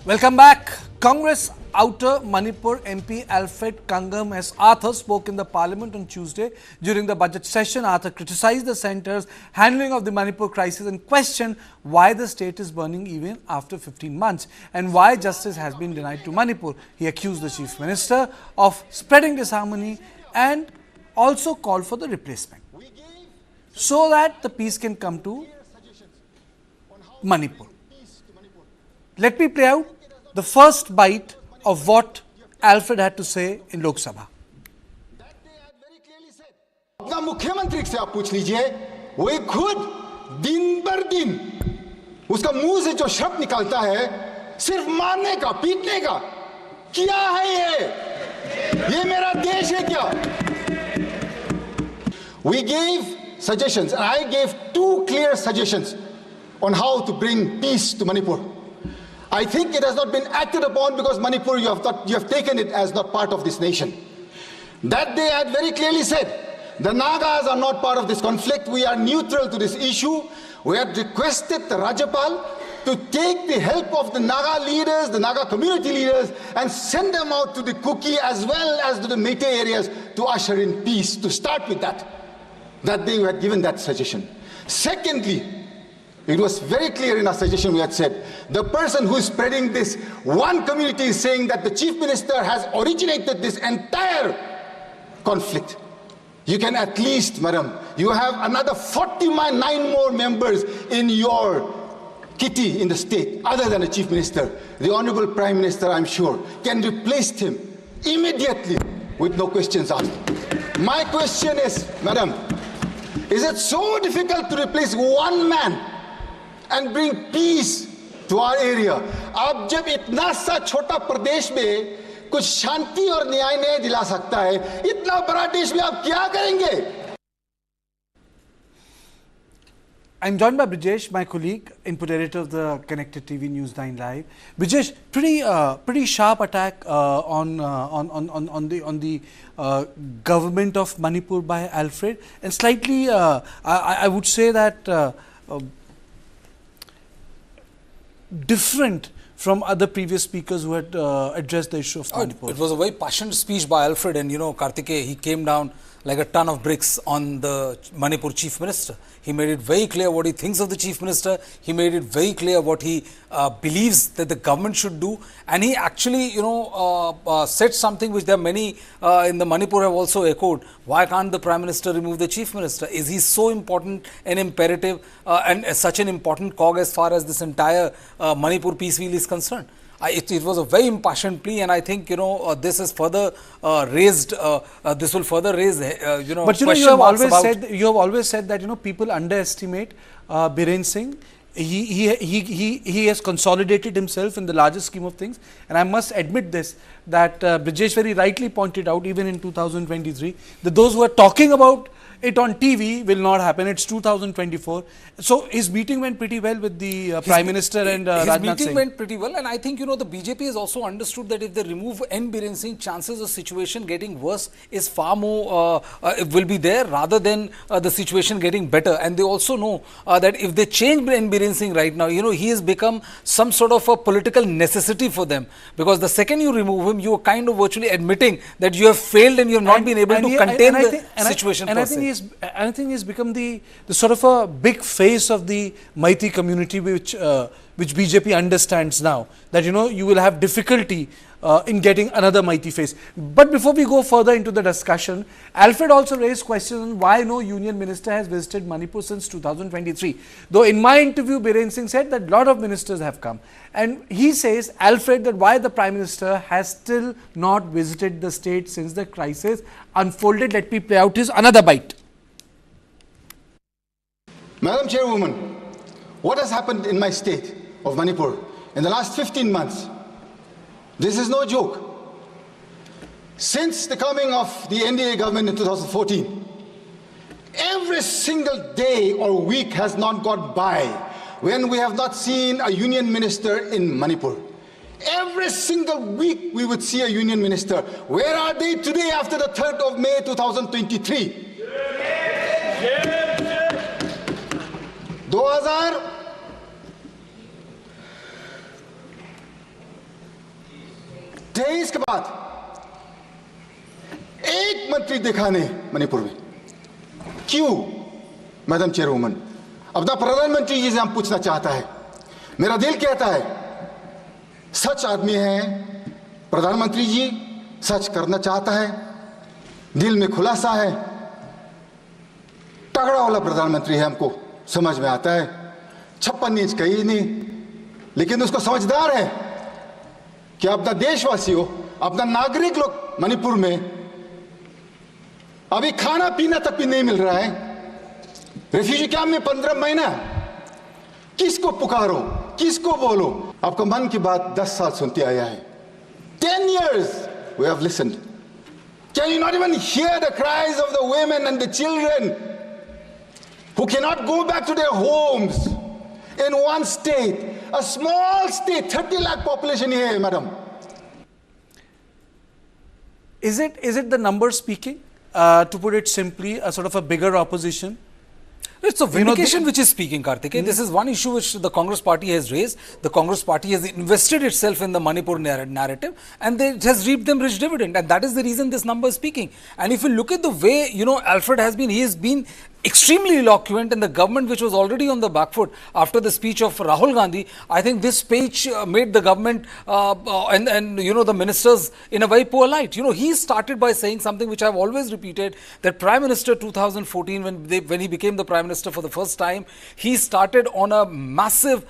Welcome back. Congress outer Manipur MP Alfred Kanngam as Arthur spoke in the parliament on Tuesday during the budget session. Arthur criticized the centre's handling of the Manipur crisis and questioned why the state is burning even after 15 months and why justice has been denied to Manipur. He accused the chief minister of spreading disharmony and also called for the replacement so that the peace can come to Manipur. Let me play out the first bite of what Alfred had to say in Lok Sabha. अपना मुख्यमंत्री से आप पूछ लीजिए, वो खुद दिन भर दिन उसका मुंह से जो शब्द निकलता है सिर्फ मारने का, पीटने का। क्या है ये मेरा देश है क्या? We gave suggestions and I gave two clear suggestions on how to bring peace to Manipur. I think it has not been acted upon because Manipur, you have taken it as not part of this nation. That day I had very clearly said, the Nagas are not part of this conflict. We are neutral to this issue. We had requested the Rajapal to take the help of the Naga leaders, the Naga community leaders, and send them out to the Kuki as well as to the Meitei areas to usher in peace, to start with that. That day we had given that suggestion. Secondly, it was very clear in our suggestion we had said, the person who is spreading this, one community is saying that the chief minister has originated this entire conflict. You can at least, madam, you have another 49 more members in your kitty in the state, other than the chief minister. The honorable prime minister, I'm sure, can replace him immediately with no questions asked. My question is, madam, is it so difficult to replace one man and bring peace to our area? अब जब इतना सा छोटा प्रदेश में कुछ शांति और न्याय नहीं दिला सकता है, इतना बड़ा देश में आप क्या करेंगे? I'm joined by Brijesh, my colleague, input editor of the Connected TV News 9 Live. Brijesh, pretty sharp attack on the government of Manipur by Alfred, and slightly, I would say that different from other previous speakers who had addressed the issue of Manipur. It was a very passionate speech by Alfred, and Karthikeya, he came down like a ton of bricks on the Manipur chief minister. He made it very clear what he thinks of the chief minister. He made it very clear what he believes that the government should do. And he actually, said something which there are many in the Manipur have also echoed. Why can't the prime minister remove the chief minister? Is he so important and imperative and such an important cog as far as this entire Manipur peace wheel is concerned? It was a very impassioned plea, and I think this is further raised. This will further raise But you have always said that people underestimate Biren Singh. He has consolidated himself in the larger scheme of things, and I must admit this, that Brijesh very rightly pointed out even in 2023 that those who are talking about it on TV will not happen. It's 2024. So his meeting went pretty well with the Prime Minister and Rajnath Singh. His meeting went pretty well, and I think the BJP has also understood that if they remove N. Biren Singh, chances of situation getting worse is far more will be there rather than the situation getting better. And they also know that if they change N. Biren Singh right now, he has become some sort of a political necessity for them, because the second you remove him, you are kind of virtually admitting that you have failed and you have not been able to contain the situation. I think he's become the sort of a big face of the Meitei community, which BJP understands now, that you will have difficulty in getting another Meitei face. But before we go further into the discussion, Alfred also raised questions on why no union minister has visited Manipur since 2023. Though in my interview, Biren Singh said that a lot of ministers have come. And he says, Alfred, that why the Prime Minister has still not visited the state since the crisis unfolded. Let me play out his another bite. Madam Chairwoman, what has happened in my state of Manipur in the last 15 months? This is no joke. Since the coming of the NDA government in 2014, every single day or week has not gone by when we have not seen a union minister in Manipur. Every single week we would see a union minister. Where are they today after the 3rd of May 2023? 2000 23 के बाद एक मंत्री देखा नहीं मणिपुर में। क्यों madam चेयरवुमन? अपना प्रधानमंत्री जी से हम पूछना चाहता है। मेरा दिल कहता है सच आदमी है प्रधानमंत्री जी, सच करना चाहता है, दिल में खुलासा है, तगड़ा वाला प्रधानमंत्री है, हमको समझ में आता है। 56 इंच कहीं नहीं, लेकिन उसको समझदार है कि अपना देशवासियों, अपना नागरिक लोग मणिपुर में अभी खाना पीना तक भी नहीं मिल रहा है। रेफ्यूजी कैंप में 15 महीना, किसको पुकारो, किसको बोलो? आपका मन की बात 10 साल सुनते आया है। 10 years we have listened. Can you not even hear the cries of the women and the children who cannot go back to their homes in one state, a small state, 30 lakh population here, madam? Is it the numbers speaking? To put it simply, a sort of a bigger opposition? It's a vindication which is speaking, Karthikeyan. This is one issue which the Congress party has raised. The Congress party has invested itself in the Manipur narrative, and it has reaped them rich dividend. And that is the reason this number is speaking. And if you look at the way, Alfred has been, he has been extremely eloquent, and the government, which was already on the back foot after the speech of Rahul Gandhi, I think this speech made the government and the ministers in a very poor light. He started by saying something which I have always repeated, that Prime Minister 2014, when he became the Prime Minister for the first time, he started on a massive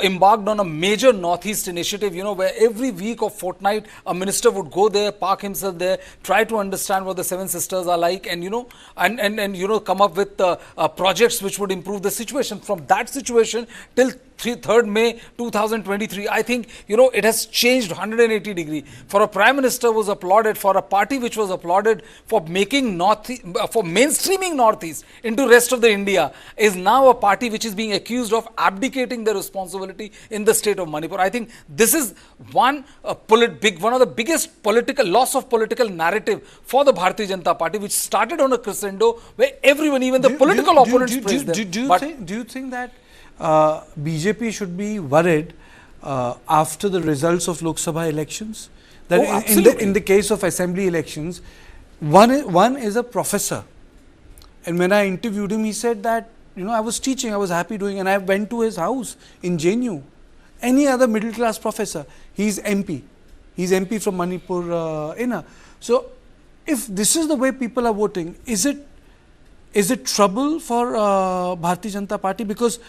embarked on a major Northeast initiative, where every week or fortnight a minister would go there, park himself there, try to understand what the Seven Sisters are like, and come up with projects which would improve the situation. From that situation till 3rd May 2023, I think, it has changed 180 degrees. For a Prime Minister was applauded, for a party which was applauded for making for mainstreaming Northeast into rest of the India, is now a party which is being accused of abdicating the responsibility in the state of Manipur. I think this is one of the biggest political loss of political narrative for the Bharatiya Janata Party, which started on a crescendo where everyone, even the political opponents, praised them. Do you think that BJP should be worried after the results of Lok Sabha elections? That in the case of assembly elections, one is a professor, and when I interviewed him, he said that I was teaching, I was happy doing, and I went to his house in JNU. Any other middle class professor, he's MP from Manipur. So, if this is the way people are voting, is it trouble for Bharatiya Janata Party? Because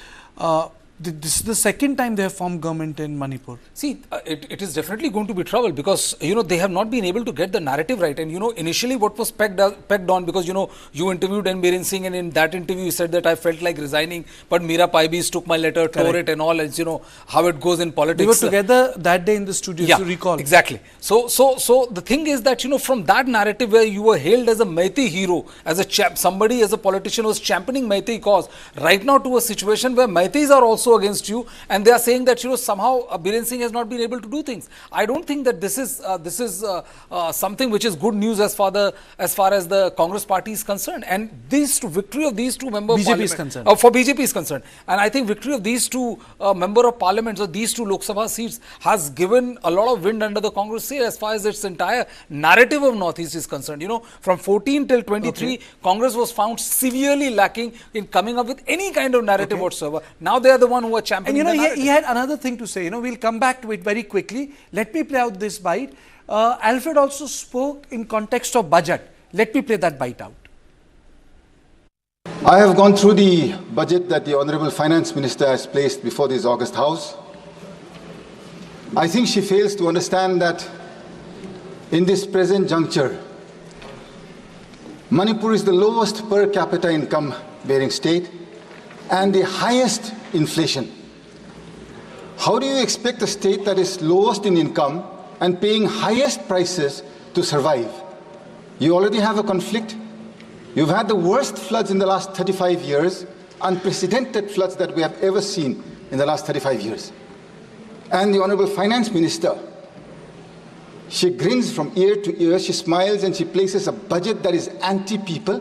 this is the second time they have formed government in Manipur. See, it is definitely going to be trouble, because they have not been able to get the narrative right. And initially what was pegged on, because you interviewed Biren Singh, and in that interview you said that I felt like resigning, but Meera Paibis took my letter, tore it, and all, as how it goes in politics. We were together that day in the studio, yeah, if you recall. Exactly. So the thing is that from that narrative where you were hailed as a Meitei hero, as a politician who was championing Meitei cause, right now to a situation where Meiteis are also against you, and they are saying that somehow Biren Singh has not been able to do things. I don't think that this is something which is good news as far as the Congress party is concerned. And victory of these two members of parliament, for BJP is concerned, and I think victory of these two member of parliament, or these two Lok Sabha seats, has given a lot of wind under the Congress sail as far as its entire narrative of Northeast is concerned. From 14 till 23, Congress was found severely lacking in coming up with any kind of narrative whatsoever. Now they are the one who are championing the narrative. He had another thing to say. We'll come back to it very quickly. Let me play out this bite. Alfred also spoke in context of budget. Let me play that bite out. I have gone through the budget that the Honorable Finance Minister has placed before this August House. I think she fails to understand that in this present juncture, Manipur is the lowest per capita income bearing state and the highest inflation. How do you expect a state that is lowest in income and paying highest prices to survive? You already have a conflict. You've had the worst floods in the last 35 years, unprecedented floods that we have ever seen in the last 35 years. And the Honorable Finance Minister, she grins from ear to ear, she smiles, and she places a budget that is anti-people.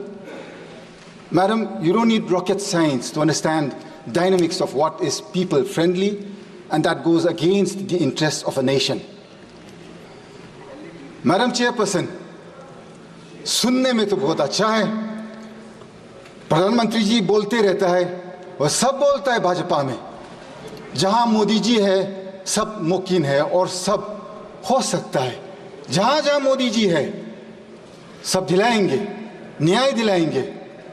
Madam, you don't need rocket science to understand dynamics of what is people-friendly, and that goes against the interests of a nation. Madam chairperson, सुनने में तो बहुत अच्छा है, प्रधानमंत्री जी बोलते रहता है और सब बोलता है भाजपा में, जहां मोदी जी है सब मुमकिन है और सब हो सकता है। जहां जहां मोदी जी है सब दिलाएंगे, न्याय दिलाएंगे।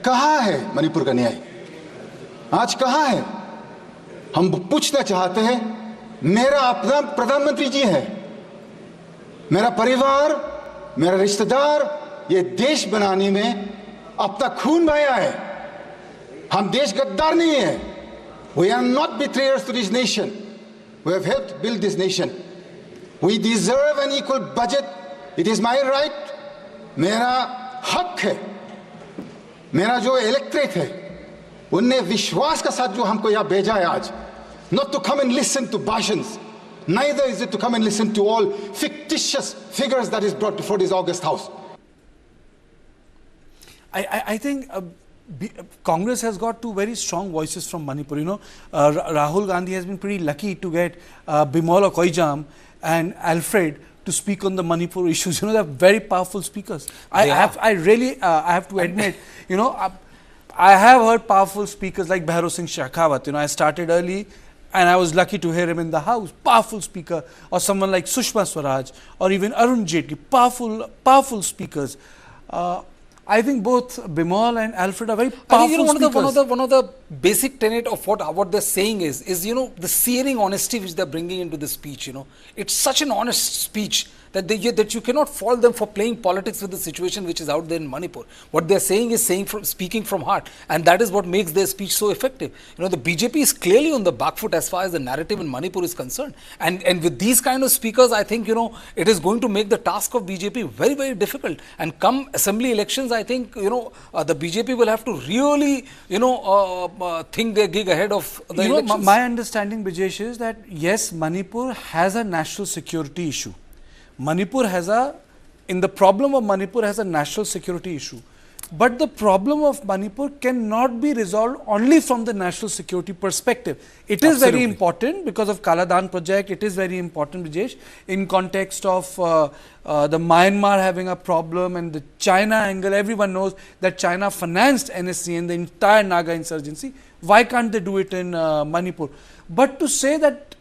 कहां है मणिपुर का न्याय? आज कहां है? हम पूछना चाहते हैं। मेरा अपना प्रधानमंत्री जी है, मेरा परिवार, मेरा रिश्तेदार ये देश बनाने में अपना खून बहाया है। हम देश गद्दार नहीं है। We are not betrayers to this nation. We have helped build this nation. We deserve an equal budget. It is my right. मेरा हक है। मेरा जो इलेक्ट्रेट है उनने विश्वास के साथ जो हमको यहाँ भेजा है आज, not to come and listen to bhashans, neither is it to come and listen to all fictitious figures that is brought before this August House. I think Congress has got two very strong voices from Manipur. Rahul Gandhi has been pretty lucky to get Bimola Koijam and Alfred to speak on the Manipur issues. They're very powerful speakers. I have to admit, I have heard powerful speakers like Biren Singh Shekhawat. I started early and I was lucky to hear him in the House. Powerful speaker. Or someone like Sushma Swaraj or even Arun Jaitley. Powerful speakers. I think both Bimal and Alfred are very powerful speakers. One of the basic tenet of what they're saying is the searing honesty which they're bringing into the speech. It's such an honest speech that you cannot fault them for playing politics with the situation which is out there in Manipur. What they're saying is speaking from heart, and that is what makes their speech so effective. The BJP is clearly on the back foot as far as the narrative in Manipur is concerned, and with these kind of speakers, I think it is going to make the task of BJP very, very difficult. And come assembly elections, I think the BJP will have to really think their gig ahead of the elections. My understanding, Brijesh, is that yes, Manipur has a national security issue. The problem of Manipur has a national security issue. But the problem of Manipur cannot be resolved only from the national security perspective. It is very important because of Kaladan project. It is very important, Brijesh, in context of the Myanmar having a problem and the China angle. Everyone knows that China financed NSC and the entire Naga insurgency. Why can't they do it in Manipur? But to say that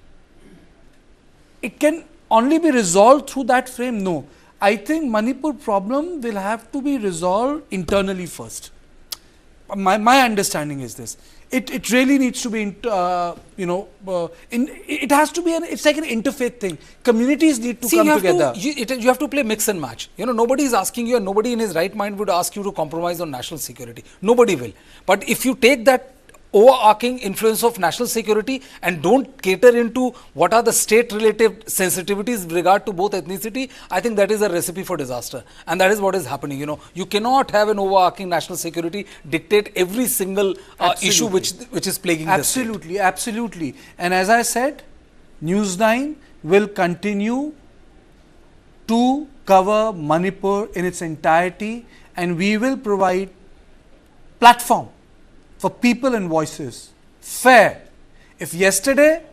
it can only be resolved through that frame, no. I think Manipur problem will have to be resolved internally first. My understanding is this. It really needs to be, it has to be, it's like an interfaith thing. Communities need to come together. You have to play mix and match. Nobody is asking you, and nobody in his right mind would ask you to compromise on national security. Nobody will. But if you take that overarching influence of national security and don't cater into what are the state relative sensitivities with regard to both ethnicity, I think that is a recipe for disaster, and that is what is happening. You cannot have an overarching national security dictate every single issue which is plaguing the state. Absolutely. And as I said, News 9 will continue to cover Manipur in its entirety, and we will provide platform for people and voices. Fair. If yesterday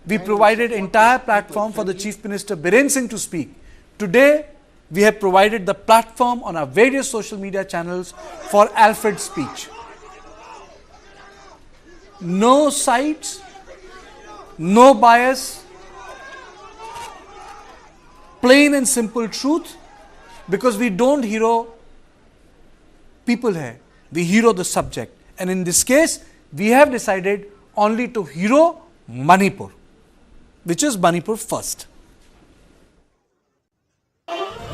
we provided entire platform for the Chief Minister Biren Singh to speak, today we have provided the platform on our various social media channels for Alfred's speech. No sides, no bias, plain and simple truth, because we don't hero people here. We hero the subject, and in this case we have decided only to hero Manipur, which is Manipur first.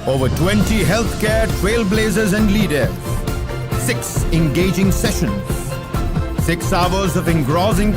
Over 20 healthcare trailblazers and leaders, 6 engaging sessions, 6 hours of engrossing